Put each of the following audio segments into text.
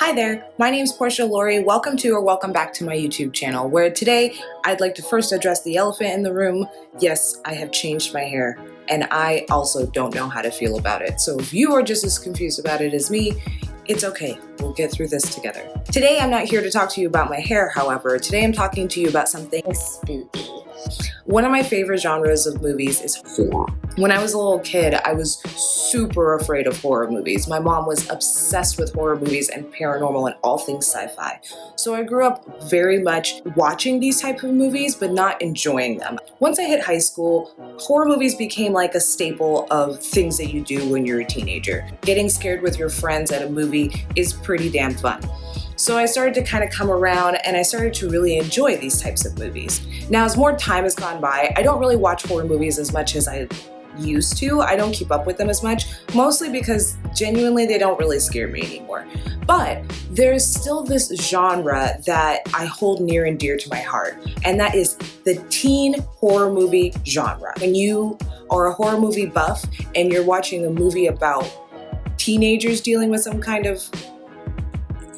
Hi there, my name is Portia Lori. Welcome to or welcome back to my YouTube channel, where today I'd like to first address the elephant in the room. Yes, I have changed my hair, and I also don't know how to feel about it. So if you are just as confused about it as me, it's okay, we'll get through this together. Today I'm not here to talk to you about my hair, however. Today I'm talking to you about something spooky. One of my favorite genres of movies is horror. When I was a little kid, I was super afraid of horror movies. My mom was obsessed with horror movies and paranormal and all things sci-fi. So I grew up very much watching these type of movies, but not enjoying them. Once I hit high school, horror movies became like a staple of things that you do when you're a teenager. Getting scared with your friends at a movie is pretty damn fun. So I started to kind of come around and I started to really enjoy these types of movies. Now, as more time has gone by, I don't really watch horror movies as much as I used to. I don't keep up with them as much, mostly because genuinely they don't really scare me anymore. But there's still this genre that I hold near and dear to my heart, and that is the teen horror movie genre. When you are a horror movie buff and you're watching a movie about teenagers dealing with some kind of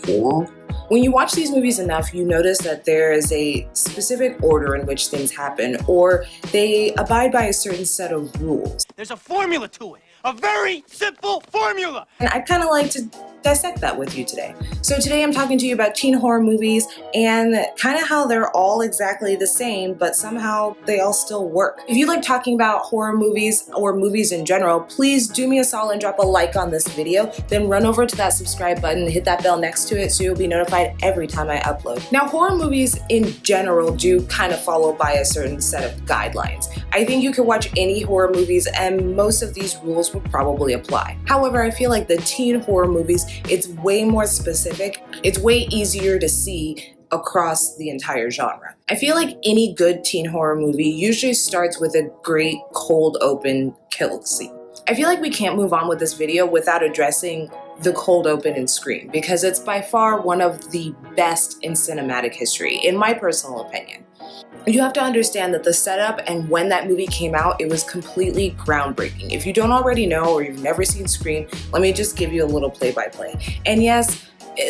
horror. When you watch these movies enough, you notice that there is a specific order in which things happen, or they abide by a certain set of rules. There's a formula to it, a very simple formula. And I'd kind of like to dissect that with you today. So today I'm talking to you about teen horror movies and kind of how they're all exactly the same, but somehow they all still work. If you like talking about horror movies or movies in general, please do me a solid and drop a like on this video, then run over to that subscribe button and hit that bell next to it so you'll be notified every time I upload. Now, horror movies in general do kind of follow by a certain set of guidelines. I think you could watch any horror movies and most of these rules would probably apply. However, I feel like the teen horror movies, it's way more specific. It's way easier to see across the entire genre. I feel like any good teen horror movie usually starts with a great cold open kill scene. I feel like we can't move on with this video without addressing the cold open in Scream, because it's by far one of the best in cinematic history, in my personal opinion. You have to understand that the setup and when that movie came out, it was completely groundbreaking. If you don't already know or you've never seen Scream, let me just give you a little play-by-play. And yes,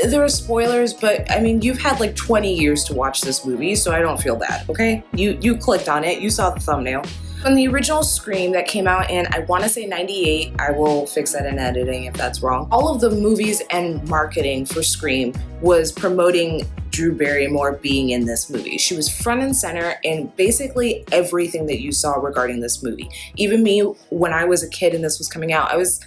there are spoilers, but I mean, you've had like 20 years to watch this movie, so I don't feel bad, okay? You clicked on it, you saw the thumbnail. When the original Scream that came out in, I want to say 98, I will fix that in editing if that's wrong. All of the movies and marketing for Scream was promoting Drew Barrymore being in this movie. She was front and center in basically everything that you saw regarding this movie. Even me, when I was a kid and this was coming out, I was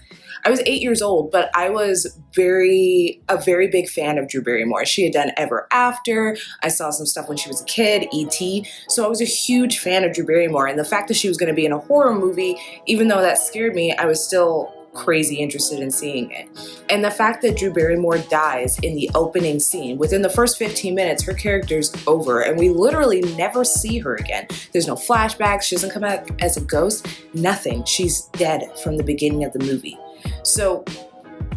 8 years old, but I was a very big fan of Drew Barrymore. She had done Ever After. I saw some stuff when she was a kid, E.T. So I was a huge fan of Drew Barrymore. And the fact that she was going to be in a horror movie, even though that scared me, I was still crazy interested in seeing it. And the fact that Drew Barrymore dies in the opening scene, within the first 15 minutes, her character's over and we literally never see her again. There's no flashbacks. She doesn't come out as a ghost. Nothing. She's dead from the beginning of the movie. So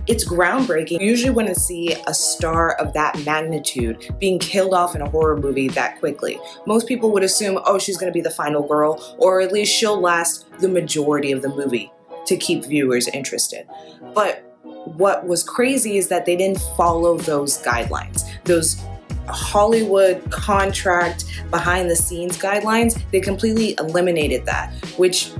it's groundbreaking. Usually when I see a star of that magnitude being killed off in a horror movie that quickly, most people would assume, oh, she's going to be the final girl, or at least she'll last the majority of the movie to keep viewers interested. But what was crazy is that they didn't follow those guidelines, those Hollywood contract behind the scenes guidelines. They completely eliminated that, which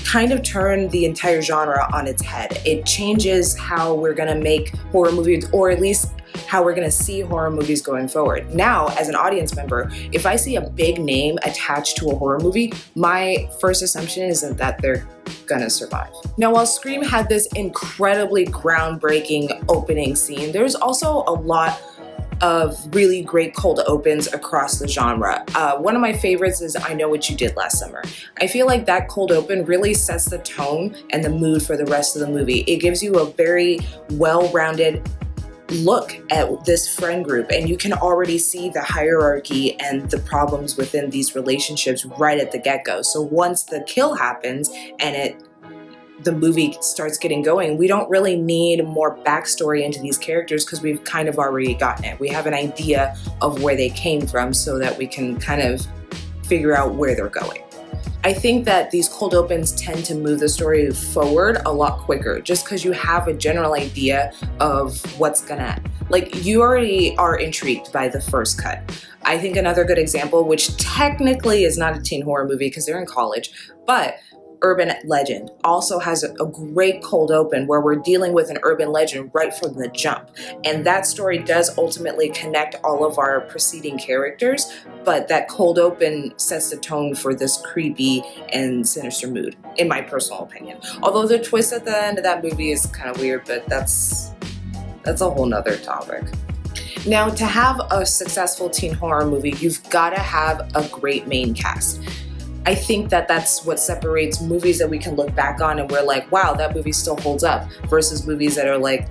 kind of turned the entire genre on its head. It changes how we're gonna make horror movies, or at least how we're gonna see horror movies going forward. Now, as an audience member, if I see a big name attached to a horror movie, my first assumption is that they're gonna survive. Now, while Scream had this incredibly groundbreaking opening scene, there's also a lot of really great cold opens across the genre. One of my favorites is I Know What You Did Last Summer. I feel like that cold open really sets the tone and the mood for the rest of the movie. It gives you a very well-rounded look at this friend group, and you can already see the hierarchy and the problems within these relationships right at the get-go. So once the kill happens and the movie starts getting going, we don't really need more backstory into these characters because we've kind of already gotten it. We have an idea of where they came from so that we can kind of figure out where they're going. I think that these cold opens tend to move the story forward a lot quicker just because you have a general idea of what's gonna Like, you already are intrigued by the first cut. I think another good example, which technically is not a teen horror movie because they're in college, but Urban Legend also has a great cold open where we're dealing with an urban legend right from the jump. And that story does ultimately connect all of our preceding characters, but that cold open sets the tone for this creepy and sinister mood, in my personal opinion. Although the twist at the end of that movie is kind of weird, but that's a whole nother topic. Now, to have a successful teen horror movie, you've got to have a great main cast. I think that that's what separates movies that we can look back on and we're like, wow, that movie still holds up, versus movies that are like,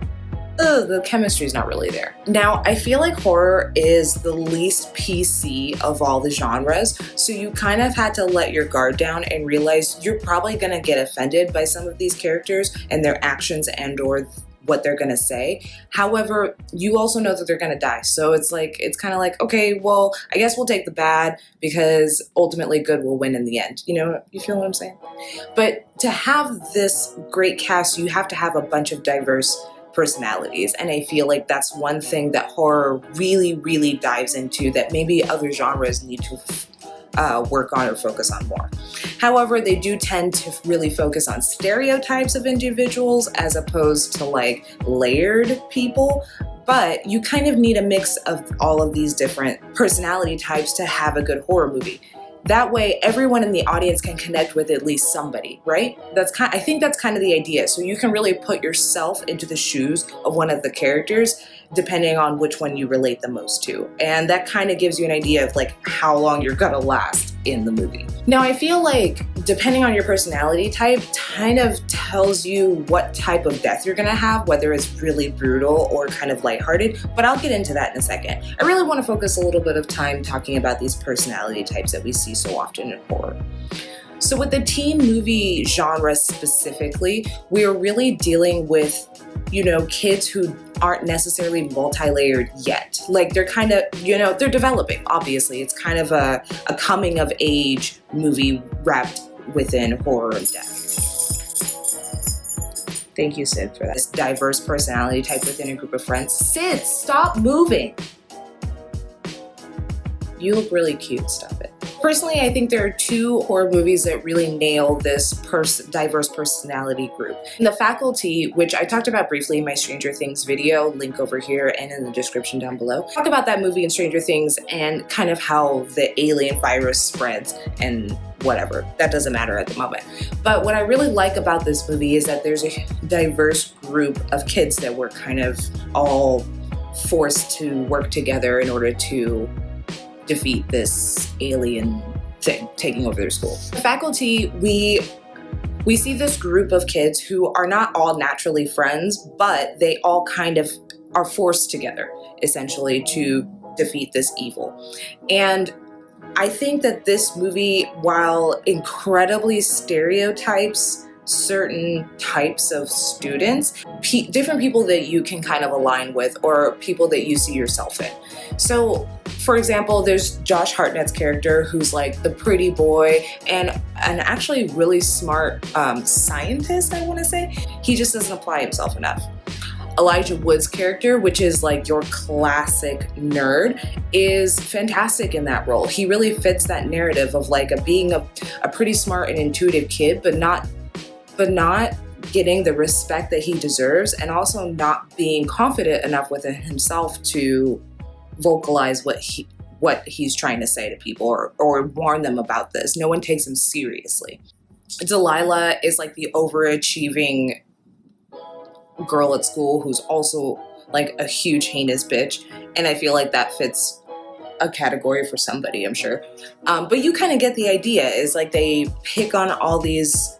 ugh, the chemistry's not really there. Now, I feel like horror is the least PC of all the genres, so you kind of had to let your guard down and realize you're probably gonna get offended by some of these characters and their actions and or what they're gonna say. However, you also know that they're gonna die. So it's kind of like, okay, well, I guess we'll take the bad because ultimately good will win in the end. You feel what I'm saying? But to have this great cast, you have to have a bunch of diverse personalities. And I feel like that's one thing that horror really, really dives into that maybe other genres need to work on or focus on more. However, they do tend to really focus on stereotypes of individuals as opposed to like layered people. But you kind of need a mix of all of these different personality types to have a good horror movie. That way, everyone in the audience can connect with at least somebody, right? I think that's kind of the idea. So you can really put yourself into the shoes of one of the characters, depending on which one you relate the most to. And that kind of gives you an idea of like how long you're gonna last in the movie. Now, I feel like depending on your personality type kind of tells you what type of death you're gonna have, whether it's really brutal or kind of lighthearted, but I'll get into that in a second. I really wanna focus a little bit of time talking about these personality types that we see so often in horror. So with the teen movie genre specifically, we are really dealing with, kids who aren't necessarily multi-layered yet. Like they're kind of, they're developing, obviously. It's kind of a coming of age movie wrapped within horror and death. Thank you, Sid, for that. This diverse personality type within a group of friends. Sid, stop moving. You look really cute, stop it. Personally, I think there are two horror movies that really nail this diverse personality group. In The Faculty, which I talked about briefly in my Stranger Things video, link over here and in the description down below. Talk about that movie in Stranger Things and kind of how the alien virus spreads and whatever. That doesn't matter at the moment. But what I really like about this movie is that there's a diverse group of kids that were kind of all forced to work together in order to defeat this alien thing taking over their school. The Faculty, we see this group of kids who are not all naturally friends, but they all kind of are forced together, essentially, to defeat this evil. And I think that this movie, while incredibly stereotypes certain types of students, different people that you can kind of align with or people that you see yourself in. So, for example, there's Josh Hartnett's character who's like the pretty boy and an actually really smart scientist, I want to say. He just doesn't apply himself enough. Elijah Wood's character, which is like your classic nerd, is fantastic in that role. He really fits that narrative of like being a pretty smart and intuitive kid, but not getting the respect that he deserves, and also not being confident enough within himself to vocalize what he's trying to say to people or warn them about this. No one takes him seriously. Delilah is like the overachieving girl at school who's also like a huge heinous bitch, and I feel like that fits a category for somebody, I'm sure. But you kind of get the idea, is like they pick on all these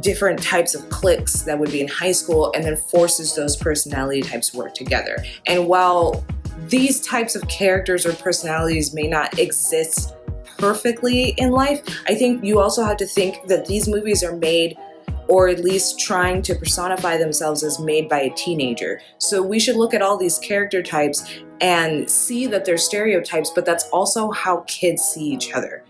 different types of cliques that would be in high school and then forces those personality types to work together. And while these types of characters or personalities may not exist perfectly in life, I think you also have to think that these movies are made, or at least trying to personify themselves as made by a teenager. So we should look at all these character types and see that they're stereotypes, but that's also how kids see each other.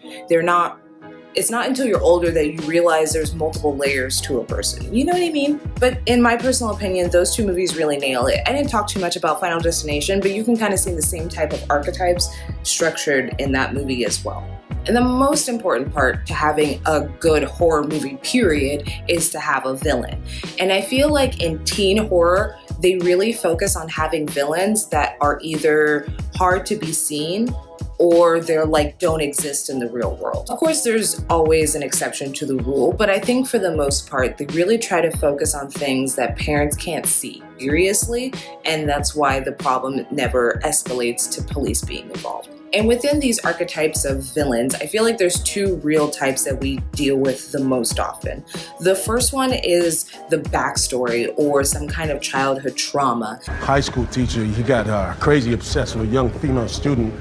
It's not until you're older that you realize there's multiple layers to a person. You know what I mean? But in my personal opinion, those two movies really nail it. I didn't talk too much about Final Destination, but you can kind of see the same type of archetypes structured in that movie as well. And the most important part to having a good horror movie, period, is to have a villain. And I feel like in teen horror, they really focus on having villains that are either hard to be seen or they're like don't exist in the real world. Of course, there's always an exception to the rule, but I think for the most part, they really try to focus on things that parents can't see seriously, and that's why the problem never escalates to police being involved. And within these archetypes of villains, I feel like there's two real types that we deal with the most often. The first one is the backstory or some kind of childhood trauma. High school teacher, he got crazy obsessed with a young female student.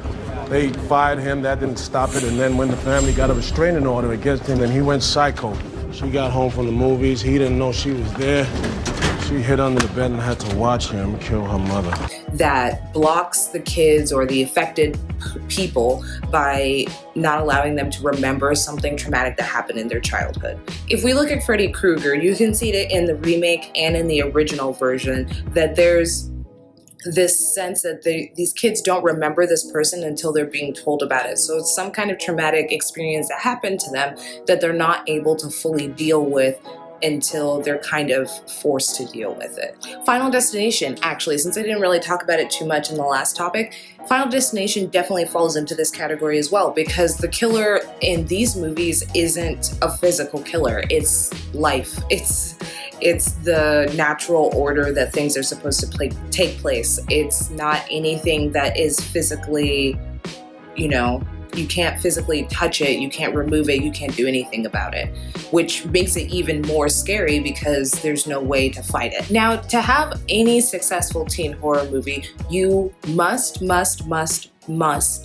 They fired him, that didn't stop it, and then when the family got a restraining order against him, then he went psycho. She got home from the movies, he didn't know she was there. She hid under the bed and had to watch him kill her mother. That blocks the kids or the affected people by not allowing them to remember something traumatic that happened in their childhood. If we look at Freddy Krueger, you can see it in the remake and in the original version that there's this sense that these kids don't remember this person until they're being told about it. So it's some kind of traumatic experience that happened to them that they're not able to fully deal with until they're kind of forced to deal with it. Final Destination, actually, since I didn't really talk about it too much in the last topic, Final Destination definitely falls into this category as well, because the killer in these movies isn't a physical killer. It's life. It's the natural order that things are supposed to take place. It's not anything that is physically, you can't physically touch it, you can't remove it, you can't do anything about it, which makes it even more scary because there's no way to fight it. Now, to have any successful teen horror movie, you must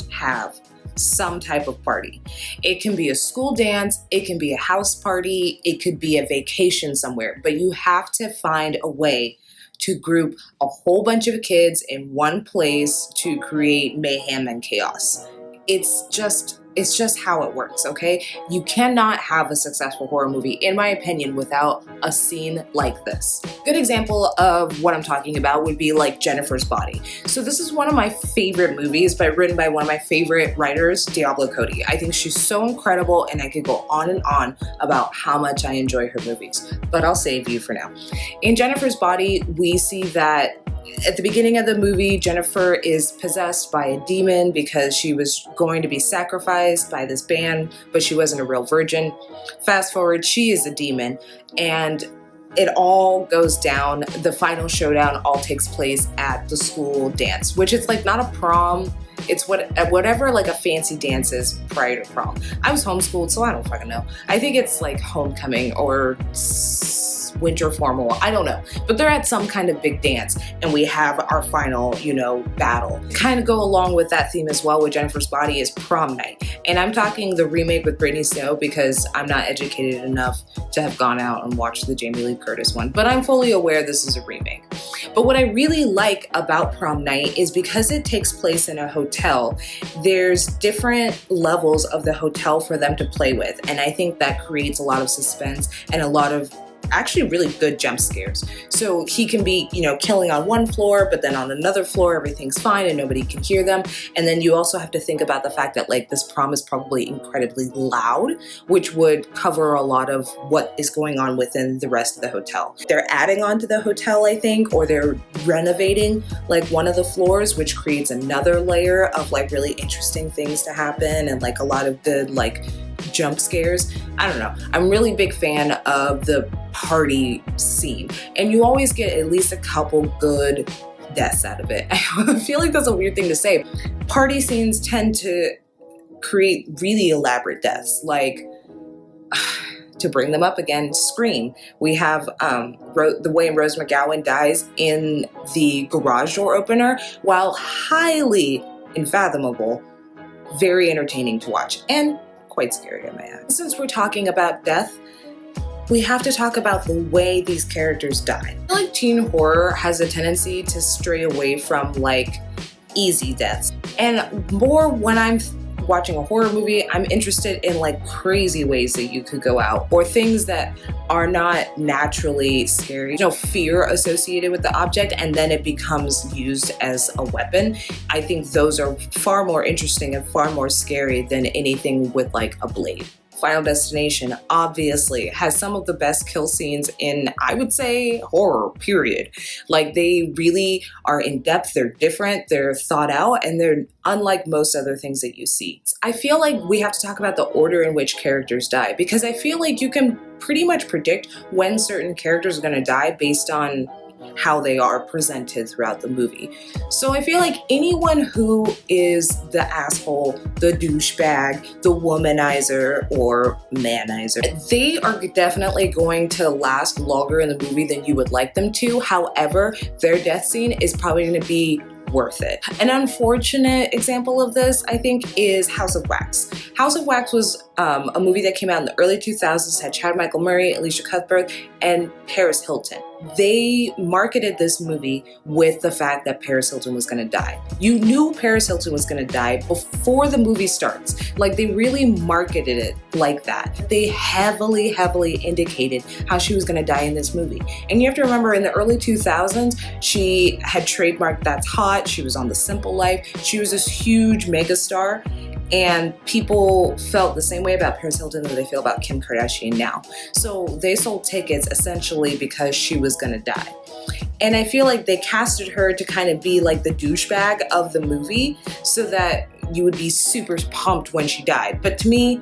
have some type of party. It can be a school dance, it can be a house party, it could be a vacation somewhere, but you have to find a way to group a whole bunch of kids in one place to create mayhem and chaos. It's just how it works, okay? You cannot have a successful horror movie, in my opinion, without a scene like this. Good example of what I'm talking about would be like Jennifer's Body. So this is one of my favorite movies, written by one of my favorite writers, Diablo Cody. I think she's so incredible, and I could go on and on about how much I enjoy her movies, but I'll save you for now. In Jennifer's Body, we see that at the beginning of the movie, Jennifer is possessed by a demon because she was going to be sacrificed by this band, but she wasn't a real virgin. Fast forward, she is a demon, and it all goes down. The final showdown all takes place at the school dance, which is like not a prom. It's whatever like a fancy dance is prior to prom. I was homeschooled, so I don't fucking know. I think it's like homecoming or winter formal, I don't know, but they're at some kind of big dance, and we have our final, battle. Kind of go along with that theme as well with Jennifer's Body is prom night, and I'm talking the remake with Brittany Snow because I'm not educated enough to have gone out and watched the Jamie Lee Curtis one, but I'm fully aware this is a remake. But what I really like about prom night is because it takes place in a hotel, there's different levels of the hotel for them to play with, and I think that creates a lot of suspense and a lot of actually really good jump scares. So he can be, killing on one floor, but then on another floor, everything's fine and nobody can hear them. And then you also have to think about the fact that this prom is probably incredibly loud, which would cover a lot of what is going on within the rest of the hotel. They're adding on to the hotel, I think, or they're renovating one of the floors, which creates another layer of really interesting things to happen and a lot of good jump scares. I don't know. I'm really big fan of the party scene, and you always get at least a couple good deaths out of it. I feel like that's a weird thing to say. Party scenes tend to create really elaborate deaths, to bring them up again, Scream. We have the way Rose McGowan dies in the garage door opener, while highly unfathomable, very entertaining to watch, and quite scary, I might add. Since we're talking about death, we have to talk about the way these characters die. I feel like teen horror has a tendency to stray away from easy deaths, and more when I'm watching a horror movie, I'm interested in like crazy ways that you could go out, or things that are not naturally scary. No fear associated with the object, and then it becomes used as a weapon. I think those are far more interesting and far more scary than anything with like a blade. Final Destination obviously has some of the best kill scenes in, I would say, horror, period. Like, they really are in depth, they're different, they're thought out, and they're unlike most other things that you see. I feel like we have to talk about the order in which characters die, because I feel like you can pretty much predict when certain characters are going to die based on how they are presented throughout the movie. So I feel like anyone who is the asshole, the douchebag, the womanizer, or manizer, they are definitely going to last longer in the movie than you would like them to. However, their death scene is probably going to be worth it. An unfortunate example of this, I think, is House of Wax. House of Wax was a movie that came out in the early 2000s, had Chad Michael Murray, Alicia Cuthbert, and Paris Hilton. They marketed this movie with the fact that Paris Hilton was going to die. You knew Paris Hilton was going to die before the movie starts. Like, they really marketed it like that. They heavily indicated how she was going to die in this movie. And you have to remember, in the early 2000s, she had trademarked That's Hot. She was on The Simple Life. She was this huge megastar. And people felt the same way about Paris Hilton that they feel about Kim Kardashian now. So they sold tickets essentially because she was gonna die. And I feel like they casted her to kind of be like the douchebag of the movie so that you would be super pumped when she died. But to me,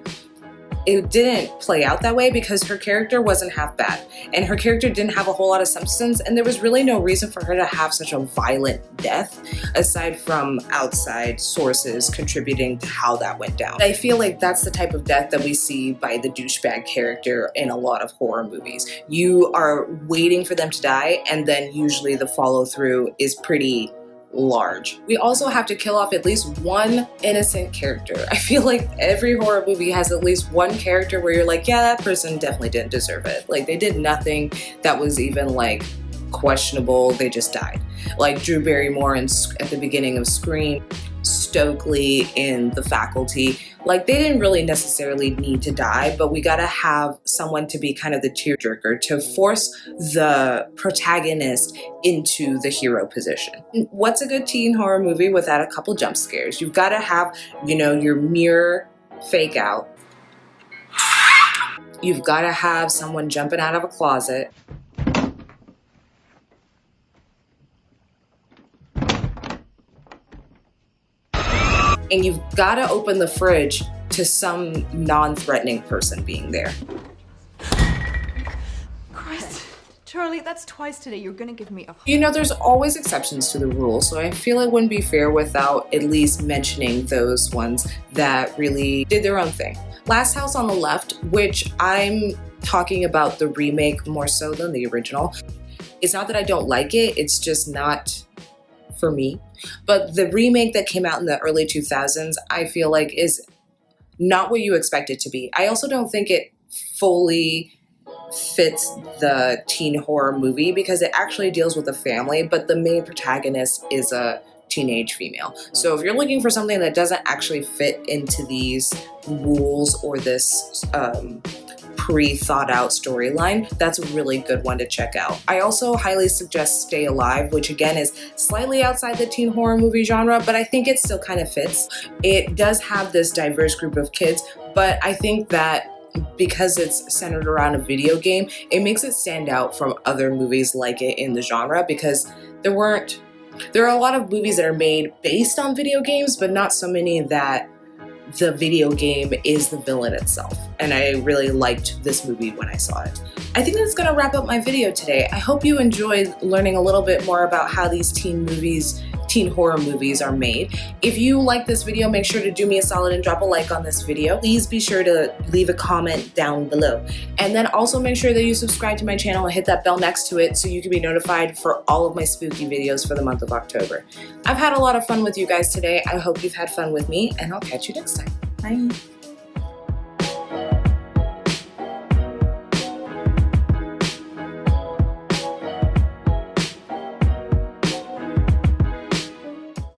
it didn't play out that way because her character wasn't half bad. And her character didn't have a whole lot of substance, and there was really no reason for her to have such a violent death, aside from outside sources contributing to how that went down. I feel like that's the type of death that we see by the douchebag character in a lot of horror movies. You are waiting for them to die, and then usually the follow-through is pretty large. We also have to kill off at least one innocent character. I feel like every horror movie has at least one character where you're like, yeah, that person definitely didn't deserve it. Like, they did nothing that was even like questionable. They just died. Like Drew Barrymore at the beginning of Scream, Stokely in The Faculty. Like, they didn't really necessarily need to die, but we gotta have someone to be kind of the tearjerker, to force the protagonist into the hero position. What's a good teen horror movie without a couple jump scares? You've gotta have, your mirror fake out. You've gotta have someone jumping out of a closet. And you've got to open the fridge to some non-threatening person being there. Christ, Charlie, that's twice today. You're gonna give me a... There's always exceptions to the rule, so I feel it wouldn't be fair without at least mentioning those ones that really did their own thing. Last House on the Left, which I'm talking about the remake more so than the original. It's not that I don't like it, it's just not for me. But the remake that came out in the early 2000s, I feel like is not what you expect it to be. I also don't think it fully fits the teen horror movie because it actually deals with a family, but the main protagonist is a teenage female. So if you're looking for something that doesn't actually fit into these rules or this pre-thought out storyline, that's a really good one to check out. I also highly suggest Stay Alive, which again is slightly outside the teen horror movie genre, but I think it still kind of fits. It does have this diverse group of kids, but I think that because it's centered around a video game, it makes it stand out from other movies like it in the genre, because there are a lot of movies that are made based on video games, but not so many that the video game is the villain itself. And I really liked this movie when I saw it. I think that's gonna wrap up my video today. I hope you enjoyed learning a little bit more about how these teen horror movies are made. If you like this video, make sure to do me a solid and drop a like on this video. Please be sure to leave a comment down below. And then also make sure that you subscribe to my channel and hit that bell next to it so you can be notified for all of my spooky videos for the month of October. I've had a lot of fun with you guys today. I hope you've had fun with me, and I'll catch you next time. Bye.